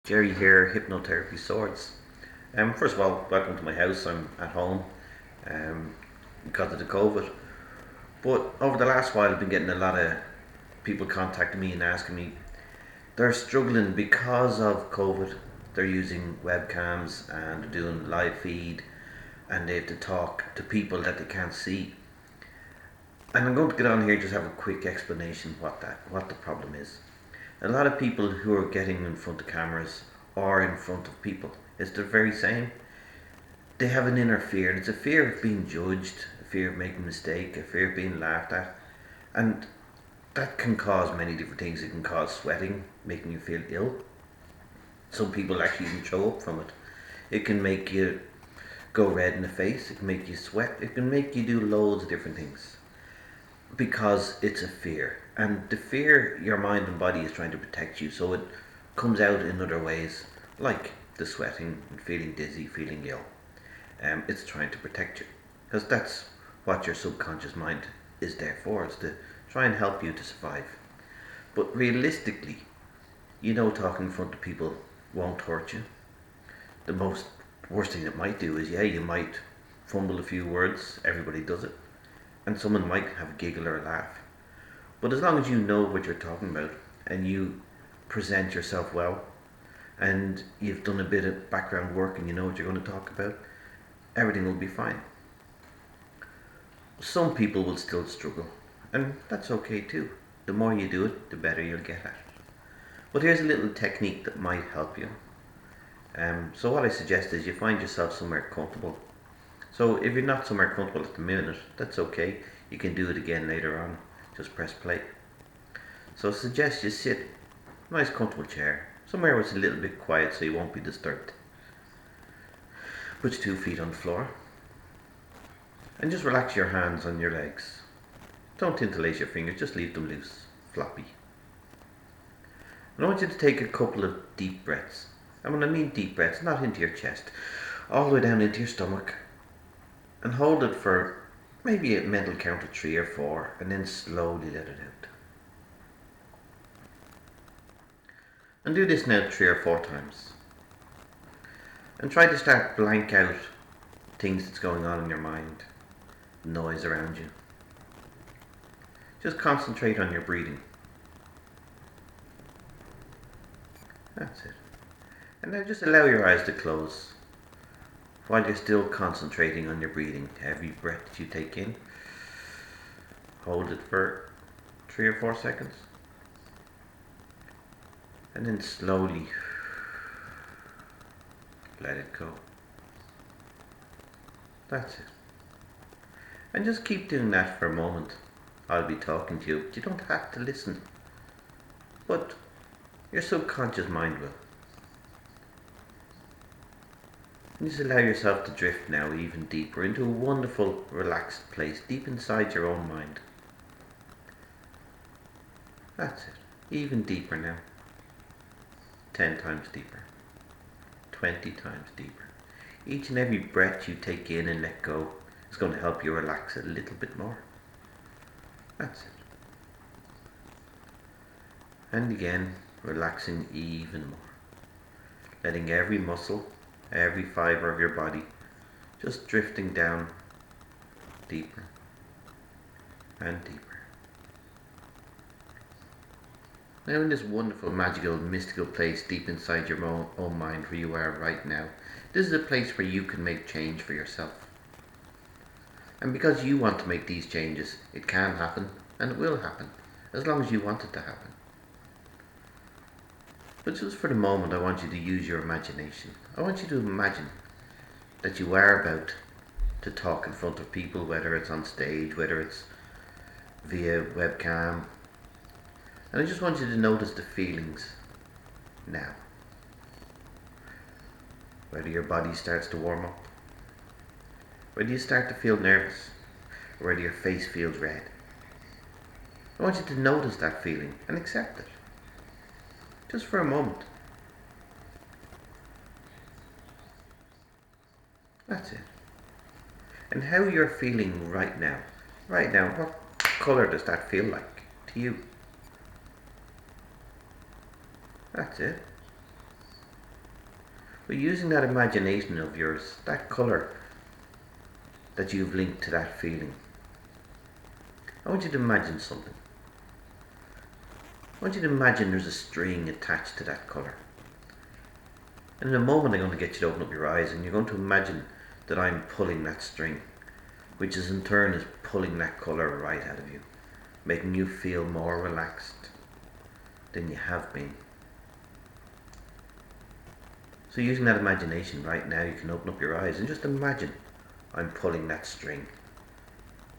Gerry here, Hypnotherapy Swords. First of all, welcome to my house. I'm at home um, because of the COVID. But over the last while, I've been getting a lot of people contacting me and asking me they're struggling because of COVID. They're using webcams and they're doing live feed and they have to talk to people that they can't see. And I'm going to get on here and just have a quick explanation what the problem is. A lot of people who are getting in front of cameras or in front of people, it's the very same. They have an inner fear, and it's a fear of being judged, a fear of making a mistake, a fear of being laughed at, and that can cause many different things. It can cause sweating, making you feel ill. Some people actually even throw up from it. It can make you go red in the face, it can make you sweat, it can make you do loads of different things because it's a fear. And the fear, your mind and body is trying to protect you, so it comes out in other ways, like the sweating, feeling dizzy, feeling ill. It's trying to protect you because that's what your subconscious mind is there for. It's to try and help you to survive. But realistically, talking in front of people won't hurt you. The most worst thing it might do is, yeah, you might fumble a few words. Everybody does it, and someone might have a giggle or a laugh. But as long as you know what you're talking about and you present yourself well and you've done a bit of background work and you know what you're going to talk about, everything will be fine. Some people will still struggle, and that's okay too. The more you do it, the better you'll get at it. But here's a little technique that might help you. So what I suggest is you find yourself somewhere comfortable. So if you're not somewhere comfortable at the minute, that's okay. You can do it again later on. Just press play. So I suggest you sit in a nice comfortable chair, somewhere where it's a little bit quiet so you won't be disturbed. Put your 2 feet on the floor and just relax your hands on your legs. Don't interlace your fingers, just leave them loose, floppy. And I want you to take a couple of deep breaths. And when I mean deep breaths, not into your chest, all the way down into your stomach, and hold it for maybe a mental count of 3 or 4, and then slowly let it out. And do this now 3 or 4 times. And try to start blank out things that's going on in your mind, noise around you. Just concentrate on your breathing. That's it. And now just allow your eyes to close while you're still concentrating on your breathing. Every breath that you take in, hold it for 3 or 4 seconds. And then slowly let it go. That's it. And just keep doing that for a moment. I'll be talking to you, but you don't have to listen. But your subconscious mind will. And just allow yourself to drift now even deeper into a wonderful, relaxed place deep inside your own mind. That's it. Even deeper now. 10 times deeper. 20 times deeper. Each and every breath you take in and let go is going to help you relax a little bit more. That's it. And again, relaxing even more. Letting every muscle, every fiber of your body just drifting down deeper and deeper. Now in this wonderful, magical, mystical place deep inside your own mind where you are right now, this is a place where you can make change for yourself. And because you want to make these changes, it can happen and it will happen, as long as you want it to happen. But just for the moment, I want you to use your imagination. I want you to imagine that you are about to talk in front of people, whether it's on stage, whether it's via webcam. And I just want you to notice the feelings now. Whether your body starts to warm up, whether you start to feel nervous, or whether your face feels red. I want you to notice that feeling and accept it. Just for a moment. That's it. And how you're feeling right now. Right now, what colour does that feel like to you? That's it. But using that imagination of yours, that colour that you've linked to that feeling, I want you to imagine something. I want you to imagine there's a string attached to that colour. And in a moment I'm going to get you to open up your eyes, and you're going to imagine that I'm pulling that string, which is in turn is pulling that colour right out of you, making you feel more relaxed than you have been. So using that imagination right now, you can open up your eyes and just imagine I'm pulling that string.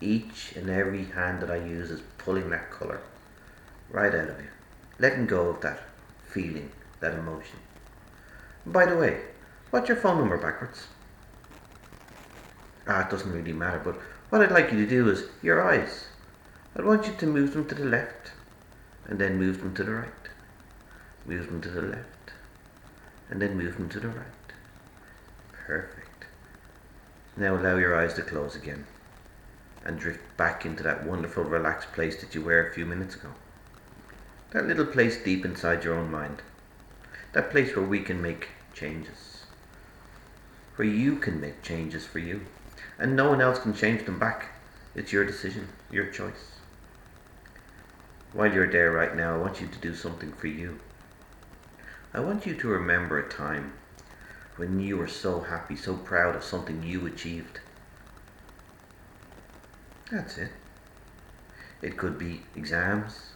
Each and every hand that I use is pulling that colour right out of you, letting go of that feeling, that emotion. And by the way, what's your phone number backwards? It doesn't really matter, but what I'd like you to do is your eyes. I want you to move them to the left, and then move them to the right. Move them to the left, and then move them to the right. Perfect. Now allow your eyes to close again, and drift back into that wonderful relaxed place that you were a few minutes ago. That little place deep inside your own mind. That place where we can make changes. Where you can make changes for you. And no one else can change them back. It's your decision, your choice. While you're there right now, I want you to do something for you. I want you to remember a time when you were so happy, so proud of something you achieved. That's it. It could be exams.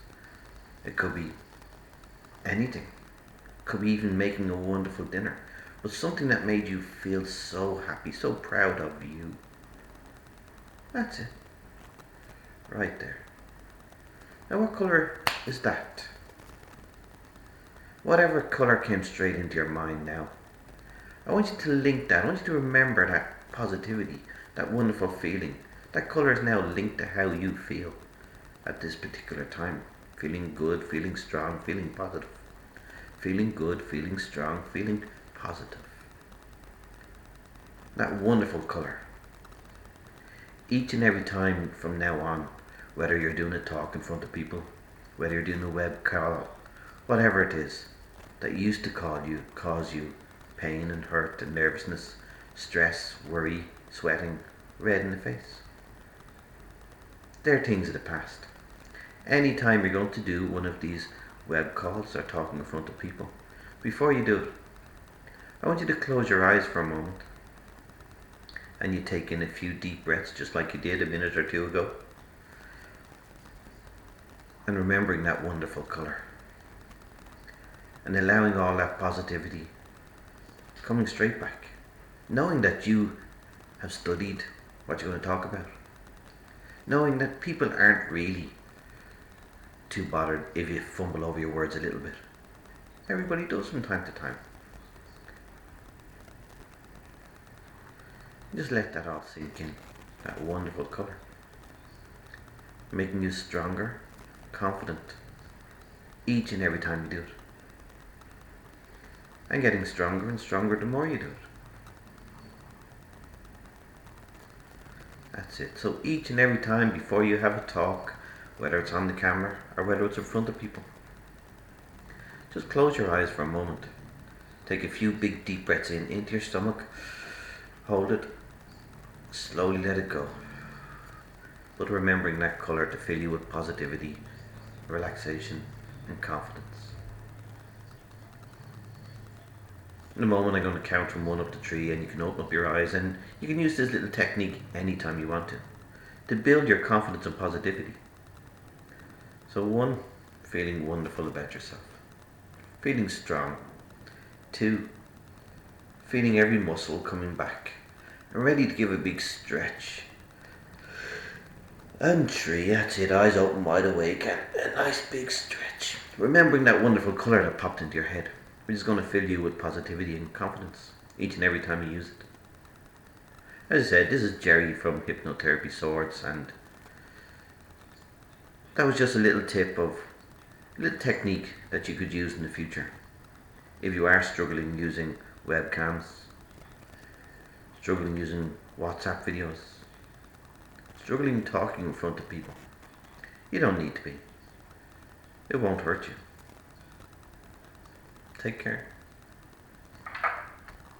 It could be anything. It could be even making a wonderful dinner. But something that made you feel so happy, so proud of you. That's it. Right there. Now what colour is that? Whatever colour came straight into your mind now, I want you to link that. I want you to remember that positivity, that wonderful feeling. That colour is now linked to how you feel at this particular time. Feeling good, feeling strong, feeling positive. Feeling good, feeling strong, feeling positive. That wonderful colour. Each and every time from now on, whether you're doing a talk in front of people, whether you're doing a web call, whatever it is that used to cause you pain and hurt and nervousness, stress, worry, sweating, red in the face. They're things of the past. Anytime you're going to do one of these web calls or talking in front of people, before you do it, I want you to close your eyes for a moment, and you take in a few deep breaths just like you did a minute or two ago, and remembering that wonderful colour, and allowing all that positivity coming straight back, knowing that you have studied what you're going to talk about, knowing that people aren't really too bothered if you fumble over your words a little bit. Everybody does from time to time. Just let that all sink in, that wonderful colour, making you stronger, confident, each and every time you do it, and getting stronger and stronger the more you do it. That's it. So each and every time before you have a talk, whether it's on the camera or whether it's in front of people, just close your eyes for a moment. Take a few big deep breaths in into your stomach. Hold it. Slowly let it go. But remembering that colour to fill you with positivity, relaxation and confidence. In a moment I'm going to count from 1 up to 3, and you can open up your eyes, and you can use this little technique anytime you want to build your confidence and positivity. So 1, feeling wonderful about yourself, feeling strong. 2, feeling every muscle coming back and ready to give a big stretch. And 3, that's it, eyes open wide awake and a nice big stretch. Remembering that wonderful colour that popped into your head, which is going to fill you with positivity and confidence each and every time you use it. As I said, this is Gerry from Hypnotherapy Swords, and that was just a little tip of a little technique that you could use in the future. If you are struggling using webcams, struggling using WhatsApp videos, struggling talking in front of people, you don't need to be. It won't hurt you. Take care.